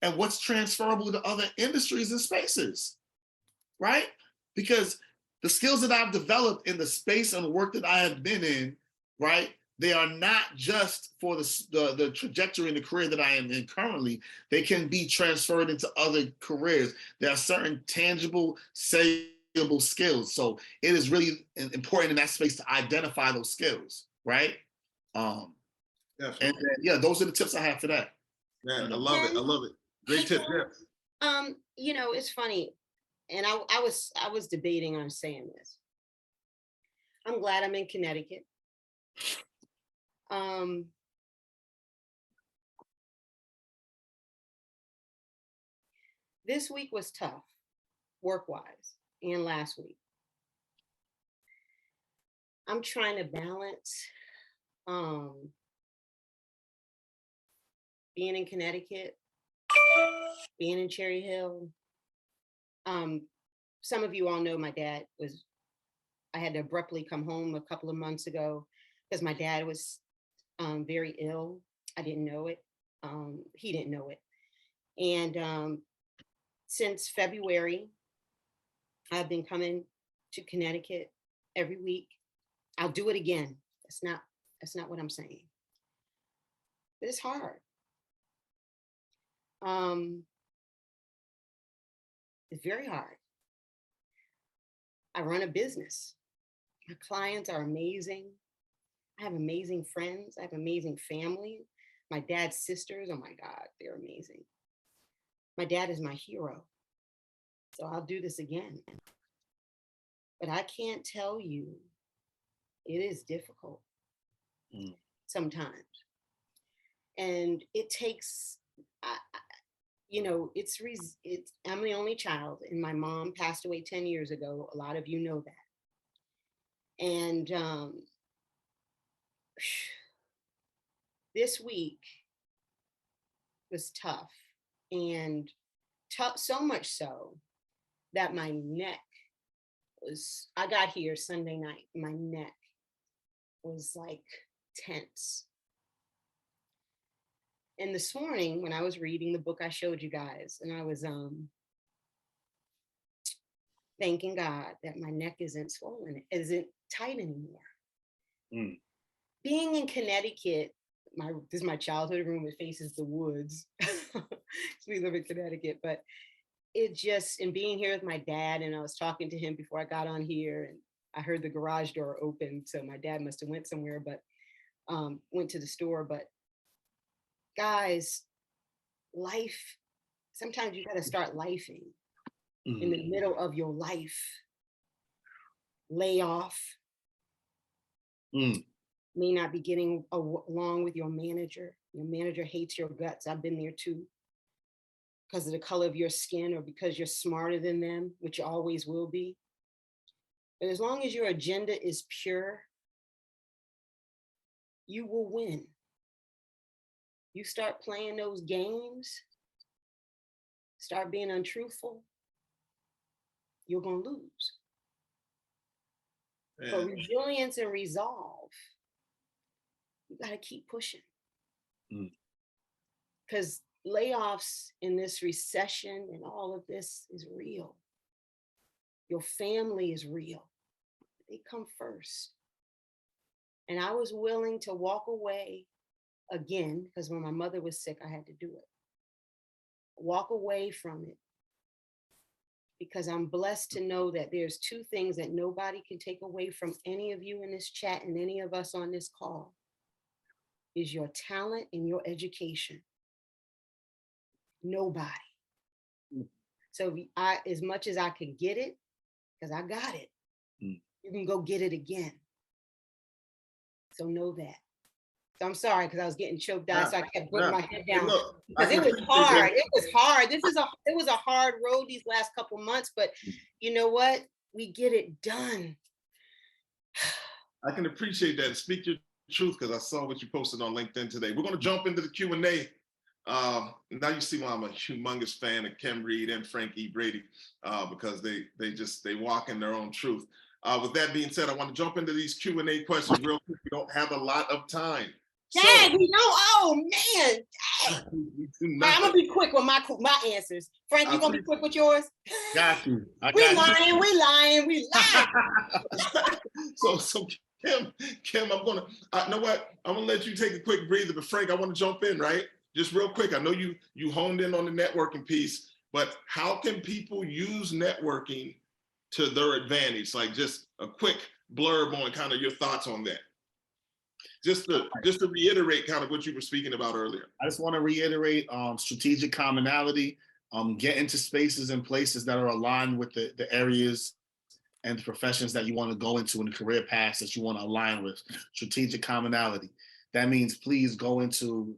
and what's transferable to other industries and spaces, right? Because the skills that I've developed in the space and work that I have been in, right? They are not just for the trajectory and the career that I am in currently. They can be transferred into other careers. There are certain tangible, saleable skills. So it is really important in that space to identify those skills, right? And yeah, those are the tips I have for that. Yeah, I love it. I love it. Great tip. Yeah. You know, it's funny, and I was debating on saying this. I'm glad I'm in Connecticut. This week was tough, work-wise, and last week. I'm trying to balance Being in Connecticut, being in Cherry Hill. Some of you all know I had to abruptly come home a couple of months ago because my dad was very ill. I didn't know it. He didn't know it. And since February, I've been coming to Connecticut every week. I'll do it again. That's not what I'm saying. But it's hard. It's very hard. I run a business. My clients are amazing. I have amazing friends. I have amazing family. My dad's sisters, oh my God, they're amazing. My dad is my hero. So I'll do this again. But I can't tell you, it is difficult sometimes. And it takes, I'm the only child, and my mom passed away 10 years ago. A lot of you know that. And this week was tough, and so much so that my neck I got here Sunday night, my neck was like tense. And this morning when I was reading the book I showed you guys, and I was thanking God that my neck isn't swollen, isn't tight anymore. Being in Connecticut, this is my childhood room, it faces the woods. We live in Connecticut, but and being here with my dad, and I was talking to him before I got on here, and I heard the garage door open, so my dad must have went somewhere, but went to the store. But guys, life, sometimes you got to start lifing in the middle of your life. Layoff. May not be getting along with your manager. Your manager hates your guts. I've been there too. Because of the color of your skin, or because you're smarter than them, which you always will be. But as long as your agenda is pure, you will win. You start playing those games, start being untruthful, you're gonna lose. But resilience and resolve, you gotta keep pushing. Because layoffs in this recession and all of this is real. Your family is real. They come first. And I was willing to walk away again, because when my mother was sick, I had to do it. Walk away from it. Because I'm blessed to know that there's two things that nobody can take away from any of you in this chat and any of us on this call, is your talent and your education. Nobody. So as much as I could get it, because I got it, you can go get it again. So know that. So I'm sorry, because I was getting choked out, so I kept putting my head down. Because it was hard. It was hard. It was a hard road these last couple months, but you know what? We get it done. I can appreciate that. Speak your truth, because I saw what you posted on LinkedIn today. We're going to jump into the Q&A. Now you see why I'm a humongous fan of Kim Reed and Frank E. Brady, because they walk in their own truth. With that being said, I want to jump into these Q&A questions real quick. We don't have a lot of time. Dang, we don't. Oh man. Dang. I'm gonna be quick with my answers. Frank, you gonna be quick with yours? Got you. We lying. So Kim, I'm gonna. You know what? I'm gonna let you take a quick breather, but Frank, I want to jump in, right? Just real quick. I know you honed in on the networking piece, but how can people use networking to their advantage? Like just a quick blurb on kind of your thoughts on that. Just to reiterate kind of what you were speaking about earlier. I just want to reiterate strategic commonality, get into spaces and places that are aligned with the areas and the professions that you want to go into and the career paths that you want to align with. Strategic commonality. That means please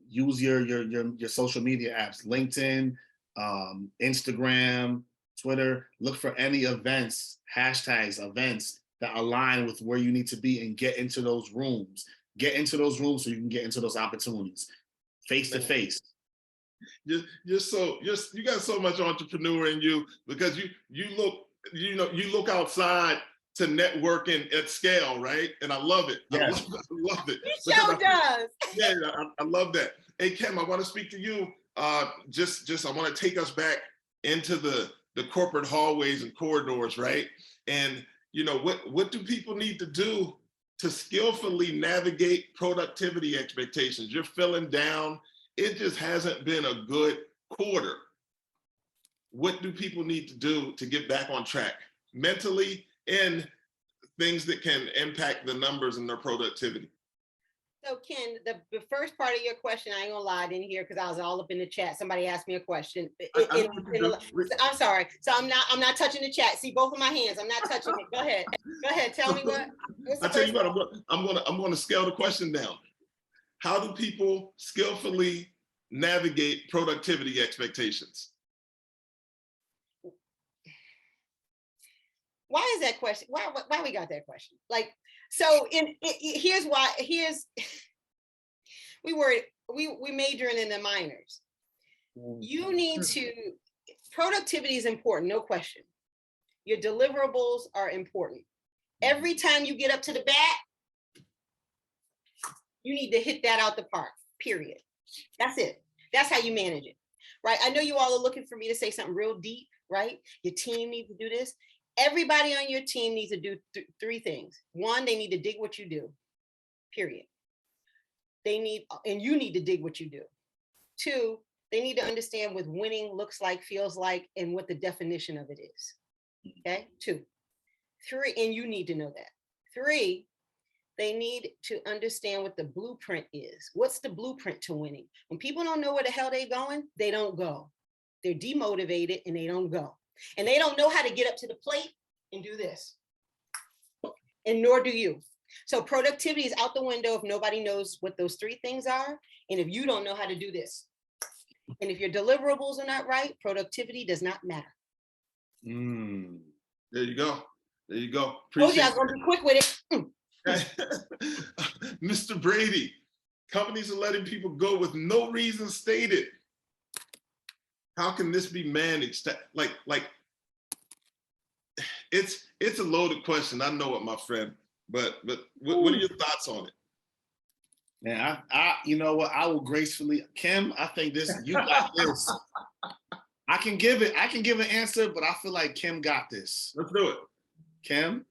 use your social media apps, LinkedIn, Instagram, Twitter. Look for any events, hashtags, events that align with where you need to be and get into those rooms. get into those rooms so you can get into those opportunities face to face. You got so much entrepreneur in you, because you look outside to networking at scale, right? And I love it. Yes. I love it. He sure does. Yeah, I love that. Hey, Kim, I want to speak to you. I want to take us back into the corporate hallways and corridors, right? And what do people need to do to skillfully navigate productivity expectations? You're feeling down. It just hasn't been a good quarter. What do people need to do to get back on track mentally, and things that can impact the numbers and their productivity? So Ken, the first part of your question, I ain't gonna lie, I didn't hear because I was all up in the chat. Somebody asked me a question. I'm sorry. So I'm not touching the chat. See both of my hands. I'm not touching it. Go ahead. Tell me what. I tell you what, I'm going to scale the question down. How do people skillfully navigate productivity expectations? Why is that question? Why we got that question? Like, so here's why. We majoring in the minors. You need to, productivity is important, no question. Your deliverables are important. Every time you get up to the bat, you need to hit that out the park, period. That's it. That's how you manage it, right? I know you all are looking for me to say something real deep, right? Your team needs to do this. Everybody on your team needs to do three things. One, they need to dig what you do, period. And you need to dig what you do. Two, they need to understand what winning looks like, feels like, and what the definition of it is. Okay, 2. 3, and you need to know that. 3, they need to understand what the blueprint is. What's the blueprint to winning? When people don't know where the hell they're going, they don't go. They're demotivated and they don't go. And they don't know how to get up to the plate and do this. And nor do you. So productivity is out the window if nobody knows what those 3 things are. And if you don't know how to do this. And if your deliverables are not right, productivity does not matter. There you go. There you go. Told you I was going to be quick with it. Mr. Brady, companies are letting people go with no reason stated. How can this be managed? Like it's a loaded question. I know it, my friend. But what are your thoughts on it? Man, I you know what? I will gracefully, Kim, I think you got this. I can give an answer, but I feel like Kim got this. Let's do it. Kim?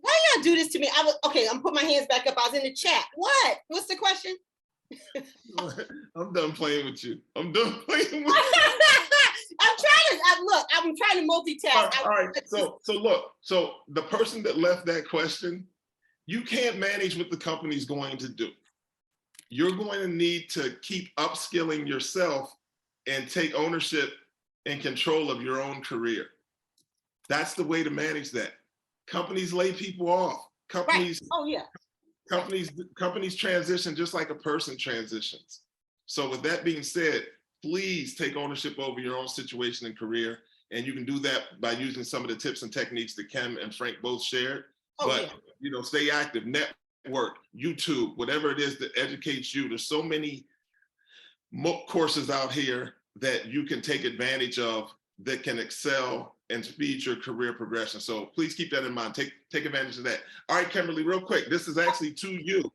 Why y'all do this to me? I'm putting my hands back up. I was in the chat. What? What's the question? I'm done playing with you. I'm trying to multitask. All right. So the person that left that question, you can't manage what the company's going to do. You're going to need to keep upskilling yourself and take ownership and control of your own career. That's the way to manage that. Companies lay people off. Companies, right. Oh yeah. Companies transition just like a person transitions. So with that being said, please take ownership over your own situation and career. And you can do that by using some of the tips and techniques that Kim and Frank both shared. But stay active, network, YouTube, whatever it is that educates you. There's so many MOOC courses out here that you can take advantage of that can excel and speed your career progression. So please keep that in mind. Take advantage of that. All right, Kimberly, real quick. This is actually to you.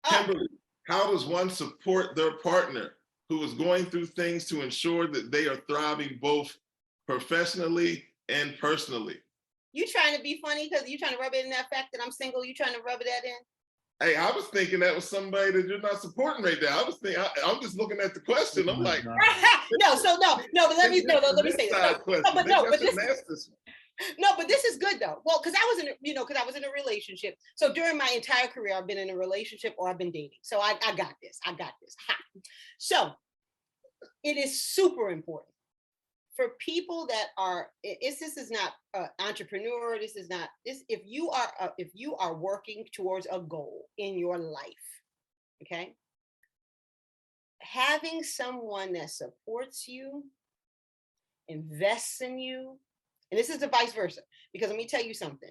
Kimberly, how does one support their partner who is going through things to ensure that they are thriving both professionally and personally? You trying to be funny because you trying to rub it in that fact that I'm single? You trying to rub that in? Hey, I was thinking that was somebody that you're not supporting right now. I'm just looking at the question. I'm like, but let me say this. But this is good though. Well, because I was in a relationship. So during my entire career, I've been in a relationship or I've been dating. So I got this. Ha. So it is super important for people that are. This is not entrepreneur. If you are working towards a goal in your life, okay. Having someone that supports you, invests in you, and this is the vice versa, because let me tell you something.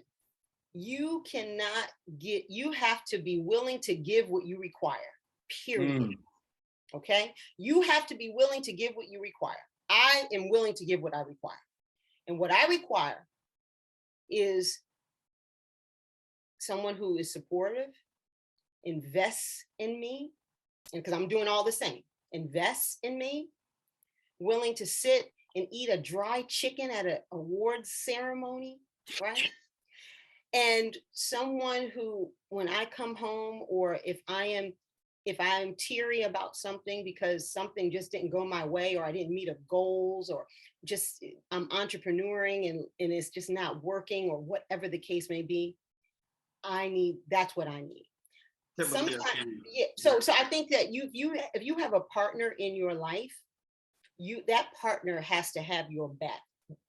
you cannot get, you have to be willing to give what you require, period. Okay? You have to be willing to give what you require. I am willing to give what I require. And what I require is someone who is supportive, invests in me, and because I'm doing all the same, invests in me, willing to sit and eat a dry chicken at an awards ceremony, right? And someone who, when I come home, or if I am teary about something because something just didn't go my way, or I didn't meet up goals, or just I'm entrepreneuring and it's just not working, or whatever the case may be, that's what I need. Sometimes, yeah. So I think that if you have a partner in your life, that partner has to have your back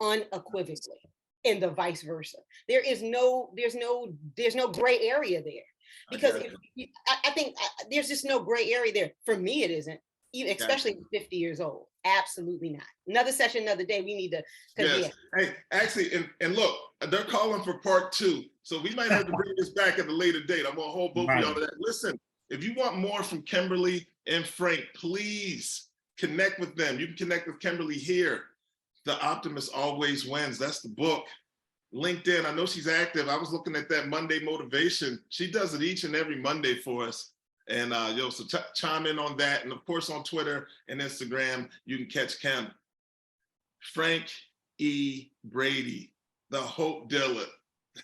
unequivocally, and the vice versa. There's no gray area there, because I think there's just no gray area there. For me, it isn't, even especially 50 years old. Absolutely not. Another session, another day. We need to. Yes. Yeah. Hey, actually, and look, they're calling for part 2, so we might have to bring this back at a later date. I'm gonna hold both of y'all to that. Listen, if you want more from Kimberly and Frank, please connect with them. You can connect with Kimberly here. The Optimist Always Wins. That's the book. LinkedIn, I know she's active. I was looking at that Monday motivation. She does it each and every Monday for us. And so chime in on that. And of course, on Twitter and Instagram, you can catch Kim. Frank E. Brady, the Hope Dealer.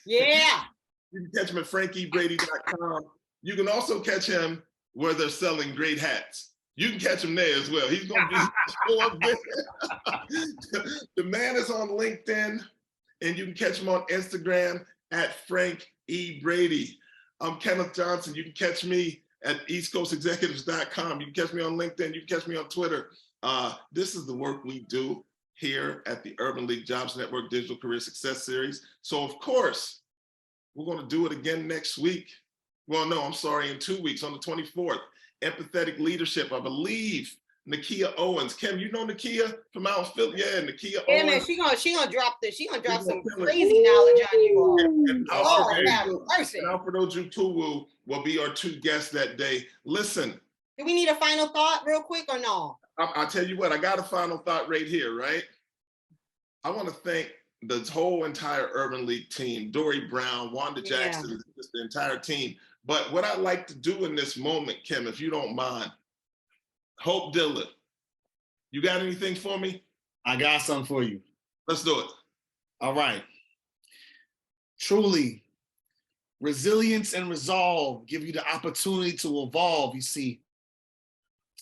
Yeah. You can catch him at frankebrady.com. You can also catch him where they're selling great hats. You can catch him there as well. He's going to be up there. The man is on LinkedIn, and you can catch him on Instagram at Frank E. Brady. I'm Kenneth Johnson. You can catch me at eastcoastexecutives.com. You can catch me on LinkedIn. You can catch me on Twitter. This is the work we do here at the Urban League Jobs Network Digital Career Success Series. So of course, we're going to do it again next week. Well, no, I'm sorry, in 2 weeks on the 24th. Empathetic Leadership, I believe. Nakia Owens. Kim, you know Nakia from out in Philly? Yeah, Nakia Owens. Yeah, man, she gonna drop this. She gonna drop some crazy knowledge on you all. And Alfredo Jutuwu will be our 2 guests that day. Listen. Do we need a final thought real quick or no? I'll tell you what, I got a final thought right here, right? I want to thank the whole entire Urban League team, Dory Brown, Wanda Jackson, just the entire team. But what I'd like to do in this moment, Kim, if you don't mind, Hope Dillard, you got anything for me? I got something for you. Let's do it. All right. Truly, resilience and resolve give you the opportunity to evolve. You see,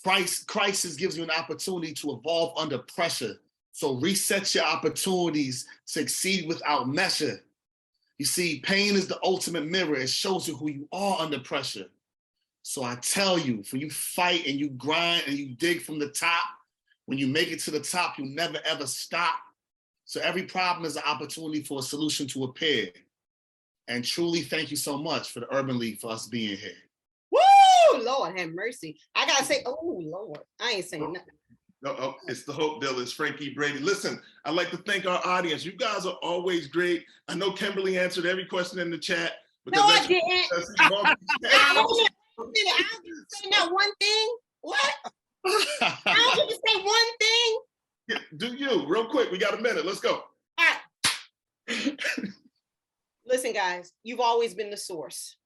crisis gives you an opportunity to evolve under pressure. So reset your opportunities to exceed without measure. You see, pain is the ultimate mirror. It shows you who you are under pressure. So I tell you, when you fight and you grind and you dig from the top, when you make it to the top, you never ever stop. So every problem is an opportunity for a solution to appear. And truly, thank you so much for the Urban League for us being here. Woo! Lord have mercy. I gotta say, oh Lord, I ain't saying nothing. No, it's the Hope Dealer. It's Frank E. Brady. Listen, I'd like to thank our audience. You guys are always great. I know Kimberly answered every question in the chat. No, I didn't. I didn't say not one thing. What? I don't get to say one thing. Yeah, do you, real quick. We got a minute. Let's go. All right. Listen, guys, you've always been the source.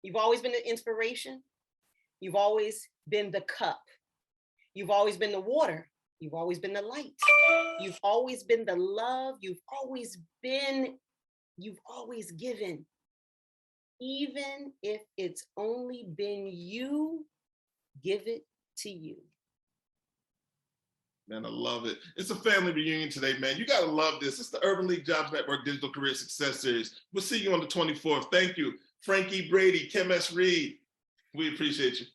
You've always been the inspiration. You've always been the cup. You've always been the water. You've always been the light. You've always been the love. You've always given. Even if it's only been you, give it to you. Man, I love it. It's a family reunion today, man. You got to love this. It's the Urban League Jobs Network Digital Career Success Series. We'll see you on the 24th. Thank you. Frank E. Brady, Kim S. Reed. We appreciate you.